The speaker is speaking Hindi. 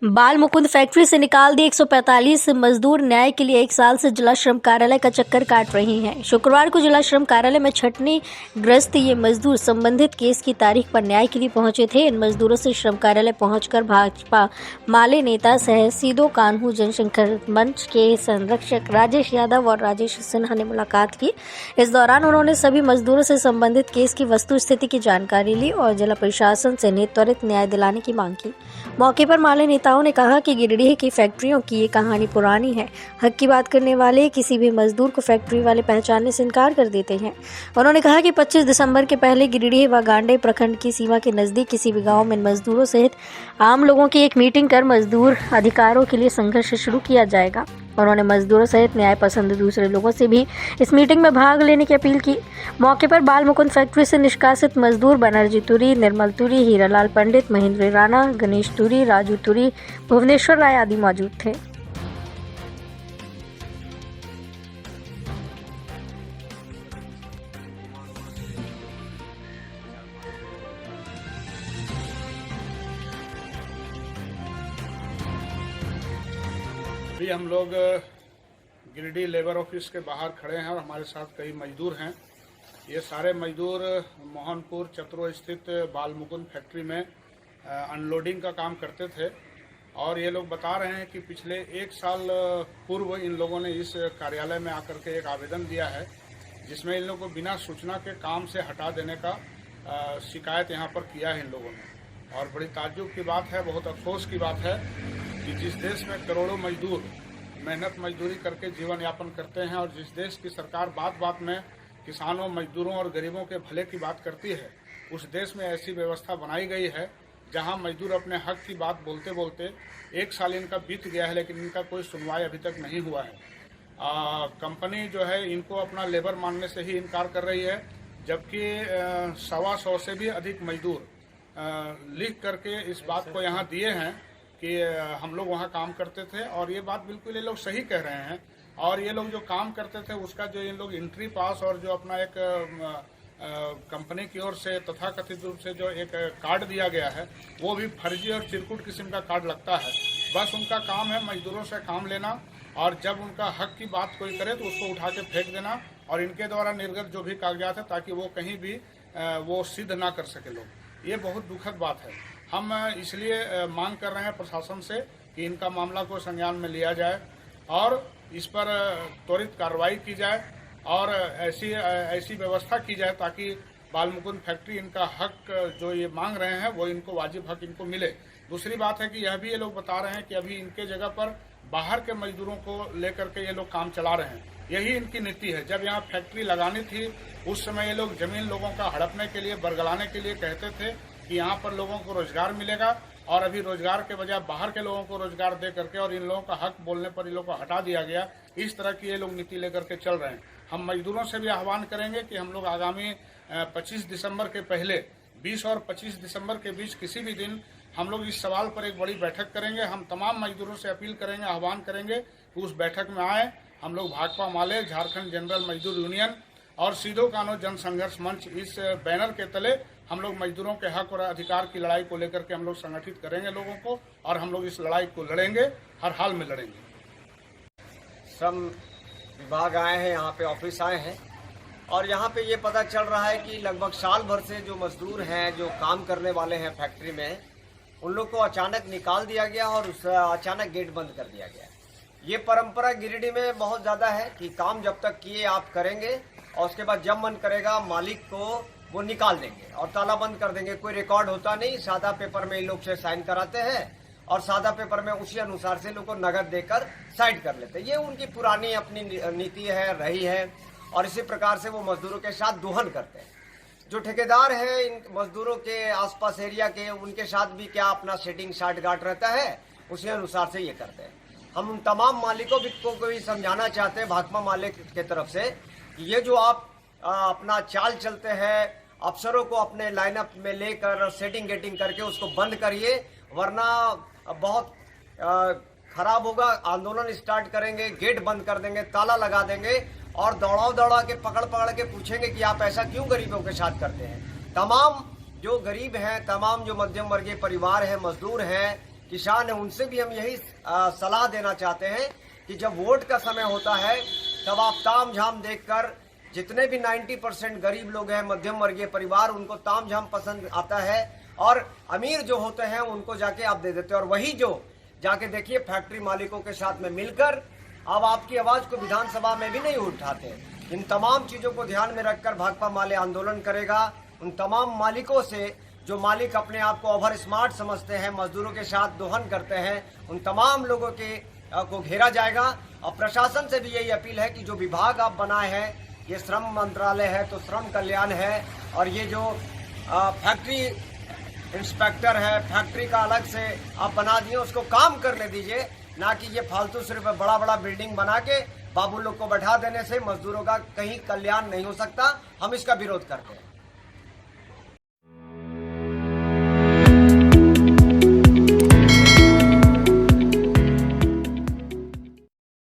बाल मुकुंद फैक्ट्री से निकाल दिए 145 मजदूर न्याय के लिए 1 साल से जिला श्रम कार्यालय का चक्कर काट रहे हैं। शुक्रवार को जिला श्रम कार्यालय में छटनी ग्रस्त ये मजदूर संबंधित केस की तारीख पर न्याय के लिए पहुंचे थे। इन मजदूरों से श्रम कार्यालय पहुंचकर भाजपा माले नेता सह सीदो कान्हू जनशंकर मंच के संरक्षक राजेश यादव और राजेश सिन्हा ने मुलाकात की। इस दौरान उन्होंने सभी मजदूरों से संबंधित केस की वस्तु स्थिति की जानकारी ली और जिला प्रशासन से त्वरित न्याय दिलाने की मांग की। मौके पर माले नेताओं ने कहा कि गिरिडीह की फैक्ट्रियों की ये कहानी पुरानी है। हक की बात करने वाले किसी भी मजदूर को फैक्ट्री वाले पहचानने से इनकार कर देते हैं। उन्होंने कहा कि 25 दिसंबर के पहले गिरिडीह व गांडे प्रखंड की सीमा के नजदीक किसी भी गांव में मजदूरों सहित आम लोगों की एक मीटिंग कर मजदूर अधिकारों के लिए संघर्ष शुरू किया जाएगा। उन्होंने मजदूरों सहित न्याय पसंद दूसरे लोगों से भी इस मीटिंग में भाग लेने की अपील की। मौके पर बाल मुकुंद फैक्ट्री से निष्कासित मजदूर बनर्जी तुरी, निर्मल तुरी, हीरालाल पंडित, महेंद्र राणा, गणेश तुरी, राजू तुरी, भुवनेश्वर राय आदि मौजूद थे। अभी हम लोग गिरिडीह लेबर ऑफिस के बाहर खड़े हैं और हमारे साथ कई मजदूर हैं। ये सारे मजदूर मोहनपुर चतरो स्थित बाल मुकुंद फैक्ट्री में अनलोडिंग का काम करते थे और ये लोग बता रहे हैं कि पिछले 1 साल पूर्व इन लोगों ने इस कार्यालय में आकर के एक आवेदन दिया है, जिसमें इन लोगों को बिना सूचना के काम से हटा देने का शिकायत यहाँ पर किया है इन लोगों ने। और बड़ी ताज्जुब की बात है, बहुत अफसोस की बात है कि जिस देश में करोड़ों मजदूर मेहनत मजदूरी करके जीवन यापन करते हैं और जिस देश की सरकार बात बात में किसानों, मजदूरों और गरीबों के भले की बात करती है, उस देश में ऐसी व्यवस्था बनाई गई है जहां मजदूर अपने हक की बात बोलते बोलते 1 साल इनका बीत गया है, लेकिन इनका कोई सुनवाई अभी तक नहीं हुआ है। कंपनी जो है इनको अपना लेबर मानने से ही इनकार कर रही है, जबकि 125 से भी अधिक मजदूर लिख करके इस बात को यहाँ दिए हैं कि हम लोग वहाँ काम करते थे और ये बात बिल्कुल ये लोग सही कह रहे हैं। और ये लोग जो काम करते थे उसका जो इन लोग एंट्री पास और जो अपना एक कंपनी की ओर से तथाकथित रूप से जो एक कार्ड दिया गया है, वो भी फर्जी और चिरकुट किस्म का कार्ड लगता है। बस उनका काम है मजदूरों से काम लेना और जब उनका हक की बात कोई करे तो उसको उठा के फेंक देना और इनके द्वारा निर्गत जो भी कागजात है ताकि वो कहीं भी वो सिद्ध ना कर सके लोग। ये बहुत दुखद बात है। हम इसलिए मांग कर रहे हैं प्रशासन से कि इनका मामला को संज्ञान में लिया जाए और इस पर त्वरित कार्रवाई की जाए और ऐसी व्यवस्था की जाए ताकि बाल मुकुंद फैक्ट्री इनका हक जो ये मांग रहे हैं वो इनको वाजिब हक इनको मिले। दूसरी बात है कि यह भी ये लोग बता रहे हैं कि अभी इनके जगह पर बाहर के मजदूरों को लेकर के ये लोग काम चला रहे हैं। यही इनकी नीति है। जब यहाँ फैक्ट्री लगानी थी उस समय ये लोग जमीन लोगों का हड़पने के लिए, बरगलाने के लिए कहते थे कि यहाँ पर लोगों को रोजगार मिलेगा और अभी रोजगार के बजाय बाहर के लोगों को रोजगार दे करके और इन लोगों का हक बोलने पर इन लोगों को हटा दिया गया। इस तरह की ये लोग नीति लेकर के चल रहे हैं। हम मजदूरों से भी आह्वान करेंगे कि हम लोग आगामी 25 दिसंबर के पहले 20 और 25 दिसंबर के बीच किसी भी दिन हम लोग इस सवाल पर एक बड़ी बैठक करेंगे। हम तमाम मजदूरों से अपील करेंगे, आह्वान करेंगे कि उस बैठक में आए। हम लोग भाकपा माले, झारखंड जनरल मजदूर यूनियन और सीधो कान्हू जन संघर्ष मंच, इस बैनर के तले हम लोग मजदूरों के हक और अधिकार की लड़ाई को लेकर के हम लोग संगठित करेंगे लोगों को और हम लोग इस लड़ाई को लड़ेंगे, हर हाल में लड़ेंगे। श्रम विभाग आए हैं, यहाँ पे ऑफिस आए हैं और यहाँ पे ये पता चल रहा है कि लगभग साल भर से जो मजदूर हैं, जो काम करने वाले हैं फैक्ट्री में, उन लोग को अचानक निकाल दिया गया और अचानक गेट बंद कर दिया गया। ये परंपरा गिरिडीह में बहुत ज़्यादा है कि काम जब तक किए आप करेंगे और उसके बाद जब मन करेगा मालिक को वो निकाल देंगे और ताला बंद कर देंगे। कोई रिकॉर्ड होता नहीं, सादा पेपर में इन लोग से साइन कराते हैं और सादा पेपर में उसी अनुसार से लोग को नगद देकर साइड कर लेते हैं। ये उनकी पुरानी अपनी नीति है, रही है और इसी प्रकार से वो मजदूरों के साथ दोहन करते हैं। जो ठेकेदार हैं इन मजदूरों के आसपास एरिया के, उनके साथ भी क्या अपना सेटिंग साठ गांठ रहता है, उसी अनुसार से ये करते हैं। हम उन तमाम मालिकों को भी समझाना चाहते हैं भाकपा मालिक के तरफ से कि ये जो आप अपना चाल चलते हैं, अफसरों को अपने लाइनअप में लेकर सेटिंग गेटिंग करके उसको बंद करिए, वरना बहुत खराब होगा। आंदोलन स्टार्ट करेंगे, गेट बंद कर देंगे, ताला लगा देंगे और दौड़ा के पकड़ के पूछेंगे कि आप ऐसा क्यों गरीबों के साथ करते हैं। तमाम जो गरीब हैं, तमाम जो मध्यम वर्गीय परिवार हैं, मजदूर हैं, किसान है उनसे भी हम यही सलाह देना चाहते हैं कि जब वोट का समय होता है तब आप ताम झाम देखकर, जितने भी 90% गरीब लोग हैं, मध्यम वर्गीय परिवार, उनको ताम झाम पसंद आता है और अमीर जो होते हैं उनको जाके आप दे देते हैं। और वही जो जाके देखिए फैक्ट्री मालिकों के साथ में मिलकर अब आपकी आवाज को विधानसभा में भी नहीं उठाते। इन तमाम चीजों को ध्यान में रखकर भाकपा माले आंदोलन करेगा। उन तमाम मालिकों से, जो मालिक अपने आप को ओवर स्मार्ट समझते हैं, मजदूरों के साथ दोहन करते हैं, उन तमाम लोगों को घेरा जाएगा। और प्रशासन से भी यही अपील है कि जो विभाग आप बनाए हैं, ये श्रम मंत्रालय है तो श्रम कल्याण है, और ये जो फैक्ट्री इंस्पेक्टर है, फैक्ट्री का अलग से आप बना दिए, उसको काम करने दीजिए, ना कि ये फालतू सिर्फ बड़ा बड़ा बिल्डिंग बना के बाबू लोग को बैठा देने से मजदूरों का कहीं कल्याण नहीं हो सकता। हम इसका विरोध करते हैं।